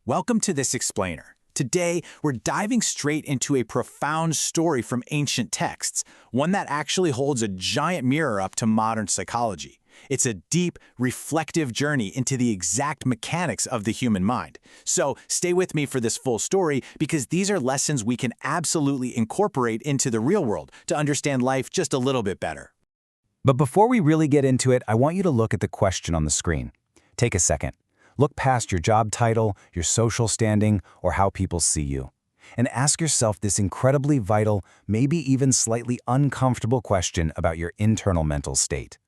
Welcome to This Explainer. Today, we're diving straight into a profound story from ancient texts, one that actually holds a giant mirror up to modern psychology. It's a deep, reflective journey into the exact mechanics of the human mind. So stay with me for this full story because these are lessons we can absolutely incorporate into the real world to understand life just a little bit better. But before we really get into it, I want you to look at the question on the screen. Take a second. Look past your job title, your social standing, or how people see you. And ask yourself this incredibly vital, maybe even slightly uncomfortable question about your internal mental state.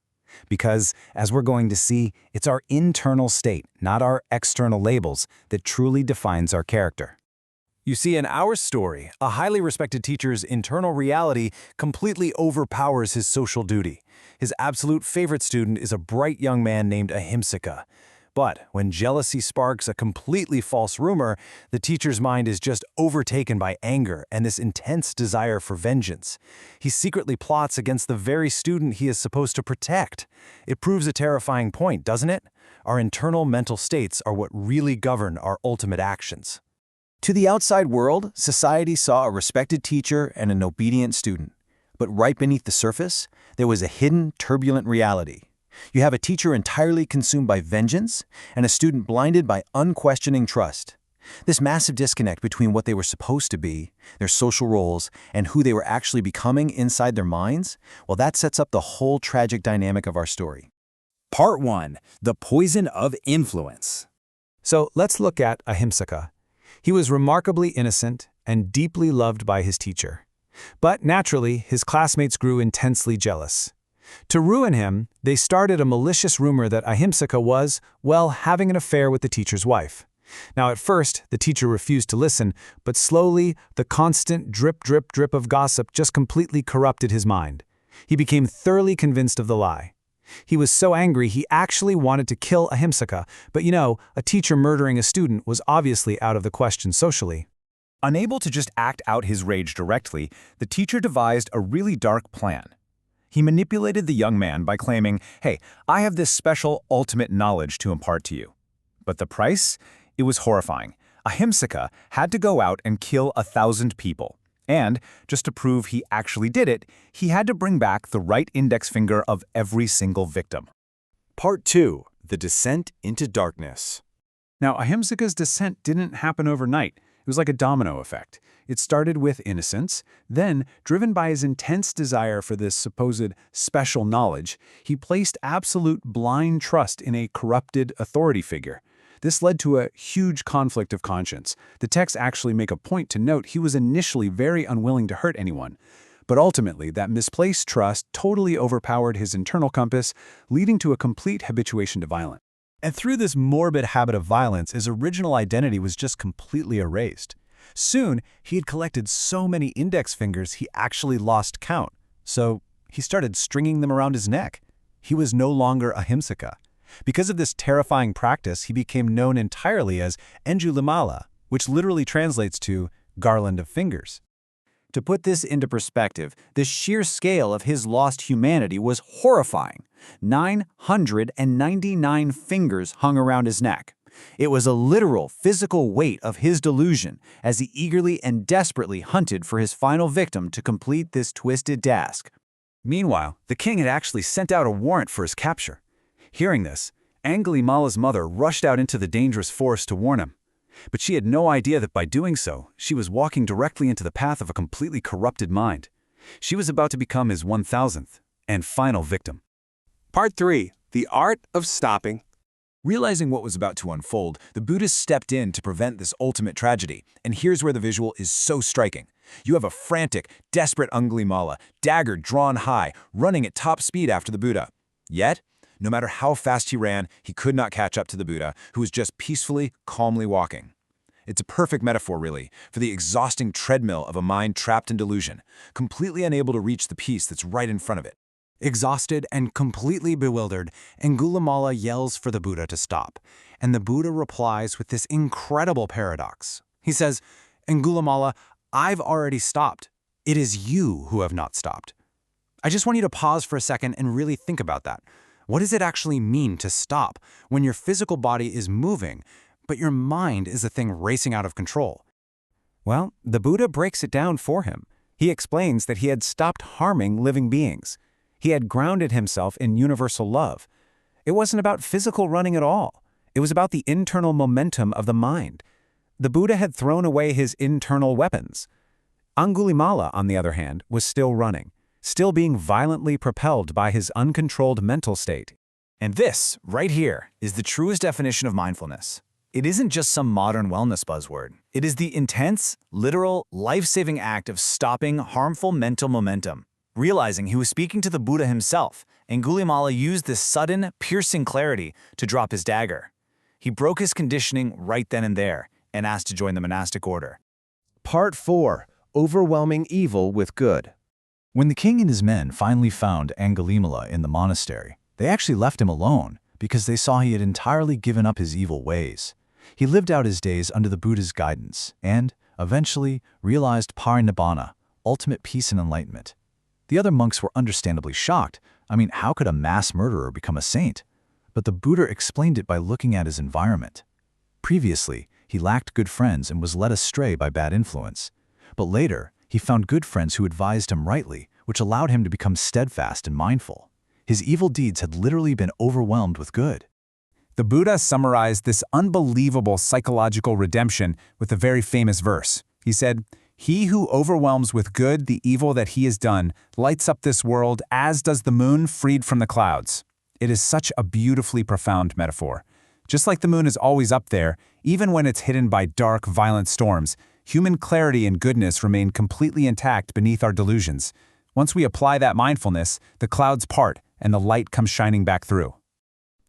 Because, as we're going to see, it's our internal state, not our external labels, that truly defines our character. You see, in our story, a highly respected teacher's internal reality completely overpowers his social duty. His absolute favorite student is a bright young man named Ahimsaka. But when jealousy sparks a completely false rumor, the teacher's mind is just overtaken by anger and this intense desire for vengeance. He secretly plots against the very student he is supposed to protect. It proves a terrifying point, doesn't it? Our internal mental states are what really govern our ultimate actions. To the outside world, society saw a respected teacher and an obedient student. But right beneath the surface, there was a hidden, turbulent reality. You have a teacher entirely consumed by vengeance and a student blinded by unquestioning trust. This massive disconnect between what they were supposed to be, their social roles, and who they were actually becoming inside their minds, well, that sets up the whole tragic dynamic of our story. Part 1. The Poison of Influence. So let's look at Ahimsaka. He was remarkably innocent and deeply loved by his teacher. But naturally, his classmates grew intensely jealous. To ruin him, they started a malicious rumor that Ahimsaka was, well, having an affair with the teacher's wife. Now at first, the teacher refused to listen, but slowly, the constant drip, drip, drip of gossip just completely corrupted his mind. He became thoroughly convinced of the lie. He was so angry he actually wanted to kill Ahimsaka, but a teacher murdering a student was obviously out of the question socially. Unable to just act out his rage directly, the teacher devised a really dark plan. He manipulated the young man by claiming, "Hey, I have this special ultimate knowledge to impart to you." But the price? It was horrifying. Ahimsaka had to go out and kill 1,000 people. And, just to prove he actually did it, he had to bring back the right index finger of every single victim. Part 2. The Descent into Darkness. Now, Ahimsaka's descent didn't happen overnight. It was like a domino effect. It started with innocence, then, driven by his intense desire for this supposed special knowledge, he placed absolute blind trust in a corrupted authority figure. This led to a huge conflict of conscience. The texts actually make a point to note he was initially very unwilling to hurt anyone. But ultimately, that misplaced trust totally overpowered his internal compass, leading to a complete habituation to violence. And through this morbid habit of violence, his original identity was just completely erased. Soon, he had collected so many index fingers he actually lost count. So he started stringing them around his neck. He was no longer Ahimsaka. Because of this terrifying practice, he became known entirely as Angulimala, which literally translates to garland of fingers. To put this into perspective, the sheer scale of his lost humanity was horrifying. 999 fingers hung around his neck. It was a literal, physical weight of his delusion as he eagerly and desperately hunted for his final victim to complete this twisted task. Meanwhile, the king had actually sent out a warrant for his capture. Hearing this, Angulimala's mother rushed out into the dangerous forest to warn him. But she had no idea that by doing so, she was walking directly into the path of a completely corrupted mind. She was about to become his 1,000th and final victim. Part 3. The Art of Stopping. Realizing what was about to unfold, the Buddhists stepped in to prevent this ultimate tragedy. And here's where the visual is so striking. You have a frantic, desperate Angulimala, dagger drawn high, running at top speed after the Buddha. Yet, no matter how fast he ran, he could not catch up to the Buddha, who was just peacefully, calmly walking. It's a perfect metaphor, really, for the exhausting treadmill of a mind trapped in delusion, completely unable to reach the peace that's right in front of it. Exhausted and completely bewildered, Angulimala yells for the Buddha to stop, and the Buddha replies with this incredible paradox. He says, "Angulimala, I've already stopped. It is you who have not stopped." I just want you to pause for a second and really think about that. What does it actually mean to stop when your physical body is moving, but your mind is the thing racing out of control. Well, the Buddha breaks it down for him. He explains that he had stopped harming living beings. He had grounded himself in universal love. It wasn't about physical running at all. It was about the internal momentum of the mind. The Buddha had thrown away his internal weapons. Angulimala, on the other hand, was still running, still being violently propelled by his uncontrolled mental state. And this, right here, is the truest definition of mindfulness. It isn't just some modern wellness buzzword. It is the intense, literal, life-saving act of stopping harmful mental momentum. Realizing he was speaking to the Buddha himself, Angulimala used this sudden, piercing clarity to drop his dagger. He broke his conditioning right then and there and asked to join the monastic order. Part 4. Overwhelming evil with good. When the king and his men finally found Angulimala in the monastery, they actually left him alone because they saw he had entirely given up his evil ways. He lived out his days under the Buddha's guidance and, eventually, realized parinibbana, ultimate peace and enlightenment. The other monks were understandably shocked. I mean, how could a mass murderer become a saint? But the Buddha explained it by looking at his environment. Previously, he lacked good friends and was led astray by bad influence. But later, he found good friends who advised him rightly, which allowed him to become steadfast and mindful. His evil deeds had literally been overwhelmed with good. The Buddha summarized this unbelievable psychological redemption with a very famous verse. He said, "He who overwhelms with good the evil that he has done lights up this world as does the moon freed from the clouds." It is such a beautifully profound metaphor. Just like the moon is always up there, even when it's hidden by dark, violent storms, human clarity and goodness remain completely intact beneath our delusions. Once we apply that mindfulness, the clouds part and the light comes shining back through.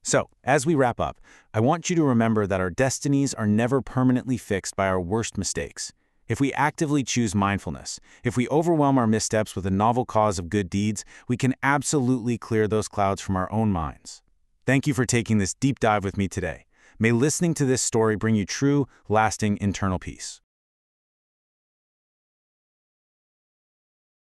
So, as we wrap up, I want you to remember that our destinies are never permanently fixed by our worst mistakes. If we actively choose mindfulness, if we overwhelm our missteps with a novel cause of good deeds, we can absolutely clear those clouds from our own minds. Thank you for taking this deep dive with me today. May listening to this story bring you true, lasting internal peace.